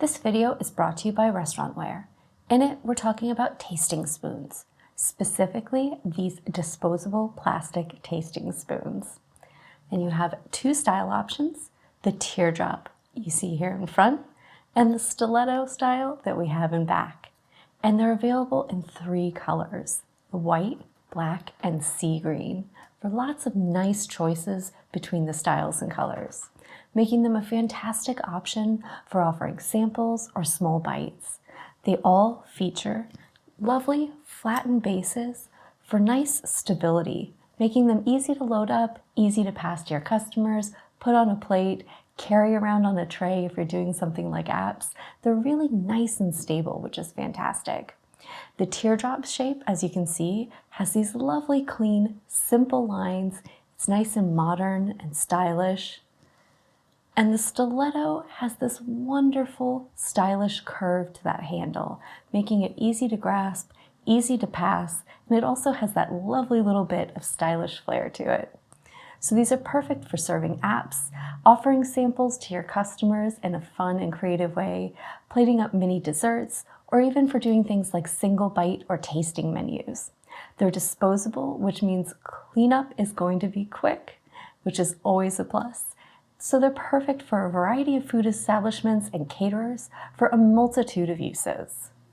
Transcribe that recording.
This video is brought to you by Restaurantware. In it, we're talking about tasting spoons, specifically these disposable plastic tasting spoons. And you have two style options, the teardrop you see here in front, and the stiletto style that we have in back. And they're available in three colors, the white, black, and sea green, for lots of nice choices between the styles and colors, making them a fantastic option for offering samples or small bites. They all feature lovely flattened bases for nice stability, making them easy to load up, easy to pass to your customers, put on a plate, carry around on a tray if you're doing something like apps. They're really nice and stable, which is fantastic. The teardrop shape, as you can see, has these lovely, clean, simple lines. It's nice and modern and stylish. And the stiletto has this wonderful, stylish curve to that handle, making it easy to grasp, easy to pass, and it also has that lovely little bit of stylish flair to it. So these are perfect for serving apps, offering samples to your customers in a fun and creative way, plating up mini desserts, or even for doing things like single bite or tasting menus. They're disposable, which means cleanup is going to be quick, which is always a plus. So they're perfect for a variety of food establishments and caterers for a multitude of uses.